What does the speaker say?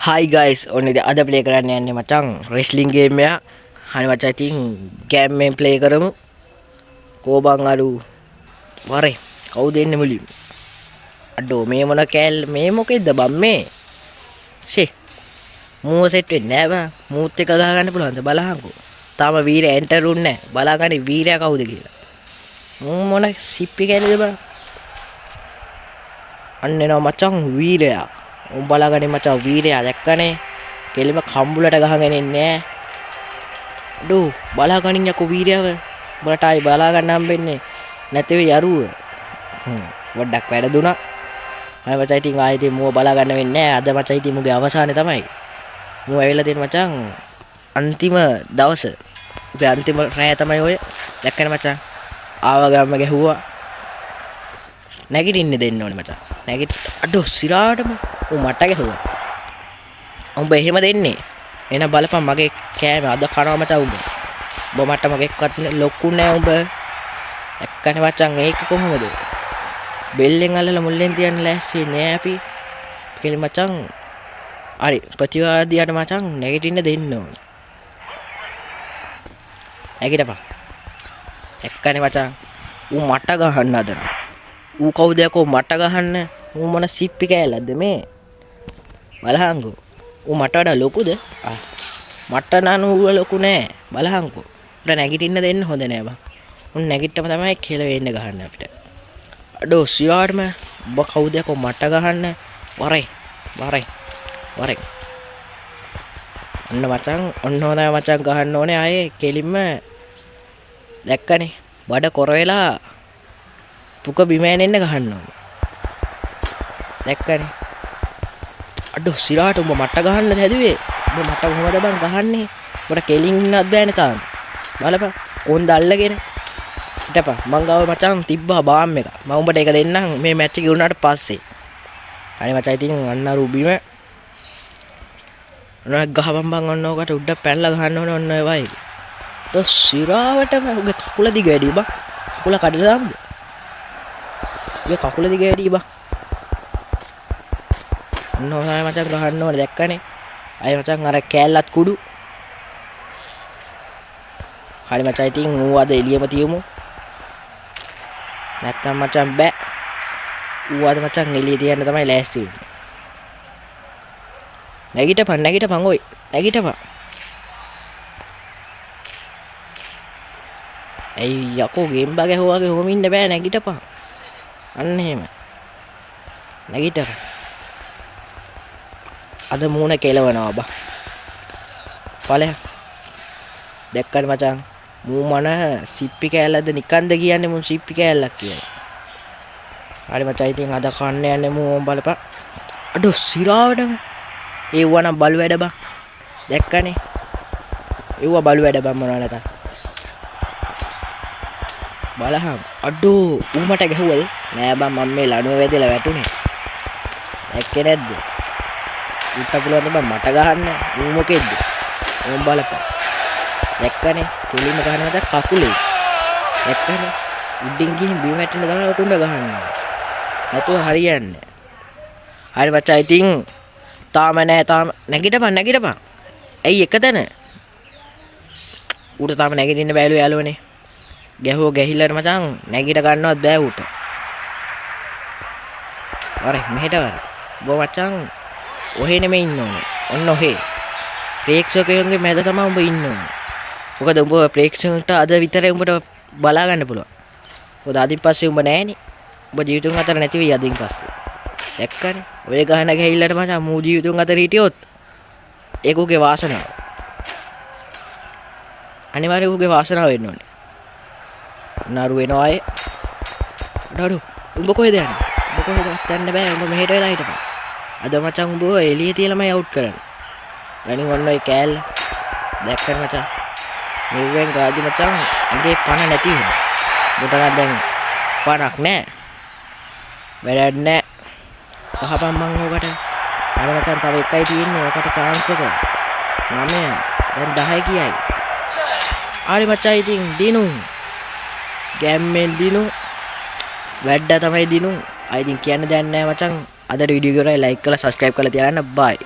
Hi guys, ඔන්න ඉතින් අද ප්ලේ කරන්න යන්නේ මචං රෙස්ලිං ගේම් එකක්. හරි මචං ඉතින් ගේම් එකෙන් ප්ලේ කරමු. කෝබන් අඩු වරේ කවුද එන්නේ මුලින්? අඩෝ මේ මොන කෑල්ල මේ මොකෙද්ද බම් මේ? ෂේ. මූව සෙට් වෙන්නේ නැහැ බං. මූත් එක ගහ ගන්න පුළුවන්ද බලහන්කෝ. තාම වීරය එන්ටර් උන්නේ නැහැ. බලාගන්න වීරයා කවුද කියලා. මූ මොන සිප්පි කෑල්ලද බං? අන්න එනවා මචං වීරයා. උන් බලාගන්නේ මචං වීරයා දැක්කනේ කෙලිම කම්බුලට ගහගෙන ඉන්නේ ඩෝ බලාගනින් යකෝ වීරයව උඹලට ආයි බලා ගන්න හම්බෙන්නේ නැති වෙයි යරුව වඩක් වැරදුනා අය මචං ඉතින් ආයෙ ඉතින් මුව බලා ගන්න වෙන්නේ නැහැ අද මචං ඉතින් මුගේ අවසානේ තමයි මුව ඇවිල්ලා තියෙන මචං අන්තිම දවස උගේ අන්තිම රැය තමයි ඔය දැක්කනේ මචං ආව ගම්ම ගැහුවා නැගිටින්න දෙන්න ඕනේ මචං නැගිට අඩෝ සිරාටම මට ගැහුවා උඹ එහෙම දෙන්නේ එන බලපන් මගේ කෑම අද කනවා මචං උඹ මට මගෙක්වත් ලොකු නෑ උඹ එක්කනේ මචං ඒක කොහොමද බෙල්ලෙන් අල්ලලා මුල්ලෙන් තියන්න ලෑස්ති නෑ අපි කෙලි මචං හරි ප්‍රතිවාදියාට මචං නැගිටින්න දෙන්න ඕන නැගිටපන් එක්කනේ මචං ඌ මට ගහන්න හදන ඌ කවුද යකෝ මට ගහන්න ඌ මොන සිප්පි කෑල්ලද මේ බලහන්කෝ ඌ මට වඩා ලොකුද මට නන ඌ ලොකු නෑ බලහන්කෝ උට නැගිටින්න දෙන්න හොඳ නෑ බං උන් නැගිට්ටම තමයි කෙල වෙන්න ගහන්න අපිට අඩෝ සියාටම ඔබ කවුද යකෝ මට ගහන්න වරේ ඔන්න මචං ඔන්න හොඳයි මචං ගහන්න ඕනේ ආයේ කෙලින්ම දැක්කනේ බඩ කොර වෙලා පුක බිම ඇනෙන්න ගහන්න ඕනේ දැක්කනේ අඩෝ සිරාට උඹ මට ගහන්න හැදුවේ උඹ මට කොහමද බං ගහන්නේ උඹට කෙලින් ඉන්නත් බෑනේ තාම බලපන් කොන්ද අල්ලගෙන හිටපන් මං ගාව මචං තිබ්බා බාම් එක මම උඹට ඒක දෙන්නම් මේ මැච් එක ඉවරනාට පස්සේ හරි මචං ඉතින් අන්න අර උබිම ඔන්න ගහපන් බං ඔන්න ඔකට උඩ පැනලා ගහන්න ඕනේ ඔන්න ඔය වයි ද සිරාවටම උගේ කකුල දිග වැඩි බං කකුල කඩලා දාමුද උගේ කකුල දිග වැඩි බං ඔන්න මචං ගහන්න ඕනේ දැක්කනේ අය මචං අර කෑල්ලත් කුඩු හරි මචං ඉතින් ඌ අද එළියම තියමු නැත්තම් මචං බෑ ඌ අද මචං එළිය තියන්න තමයි ලෑස්ති වෙන්නේ නැගිටපන් ඔයි නැගිටපන් ඇයි යකෝ ගේම් බා ගැහුවාගේ ඔහොම ඉන්න බෑ නැගිටපන් අන්න එහෙම නැගිටපන් අද මූණ කෙලවනවා බා ඵලයක් දැක්කද මචං මූ මන සිප්පි කෑල්ලද නිකන්ද කියන්නේ මූ සිප්පි කෑල්ලක් කියලා හරි මචං ඉතින් අද කන්න යන්නේ මූ බලපන් අඩෝ සිරාවටම ඒව නම් බලු වැඩ බා දැක්කනේ ඒව බලු වැඩ බා මොනවා නැත බලහන් අඩෝ ඌ මට ගැහුවද නෑ බා මම මේ ලණුව වැදලා වැටුනේ දැක්කේ නැද්ද උට පුළුවන් බං මට ගහන්න ඌ මොකෙද්ද ඕම් බලපන් දැක්කනේ කෙලින්ම ගහන්න මචං කකුලේ දැක්කනේ උඩින් ගිහින් බිම වැටෙන්න තමයි උකුණ්ඩ ගහන්නේ නැතුව හරියන්නේ හරි මචං ඉතින් තාම නෑ තාම නැගිටපන් ඇයි එකතන ඌට තාම නැගිටින්න බෑලු යාළුවනේ ගැහුව ගැහිල්ලට මචං නැගිට ගන්නවත් බෑ ඌට වරේ මෙහෙට වර බෝ මචං ඔහෙ නෙමෙයි ඉන්න ඕනේ. ඔන්න ඔහෙ. ප්‍රේක්ෂකයන්ගේ මැද තමයි උඹ ඉන්න ඕනේ. මොකද උඹ ප්‍රේක්ෂකයන්ට අද විතරේ උඹට බලා ගන්න පුළුවන්. මොකද අදින් පස්සේ උඹ නැහැනේ. උඹ ජීවිතුන් අතර නැති වෙයි අදින් පස්සේ. දැක්කනේ. ඔය ගහන ගහිල්ලට මචං මූ ජීවිතුන් අතර හිටියොත් ඒක උගේ වාසනාව. අනිවාර්යයෙන් උගේ වාසනාව වෙන්න ඕනේ. නරු වෙනවා අය. නරු උඹ කොහෙද යන්නේ? උඹ කොහෙද යන්න බෑ. උඹ මෙහෙට වෙලා හිටපන්. අද මචං උඹ එළිය තියලාමයි අවුට් කරන්නේ. ගණන් ඔන්න ඔය කෑල්ල. දැක්කද මචං? මෙවෙන් ගාදි මචං ඇඟේ පණ නැති වෙනවා. උඹට නම් දැන් පණක් නැහැ. වැඩක් නැහැ. කහපන් මං ඔකට. අර මචං තව එකයි තියෙන්නේ. ඔකට chance එක. 9. දැන් 10 කියයි. හරි මචං ඉතින් දිනු. ගැම්මෙන් දිනු. වැඩ තමයි දිනු. I think කියන්න දෙයක් නැහැ මචං. අද වීඩියෝ එක like කරලා subscribe කරලා තියාගන්න bye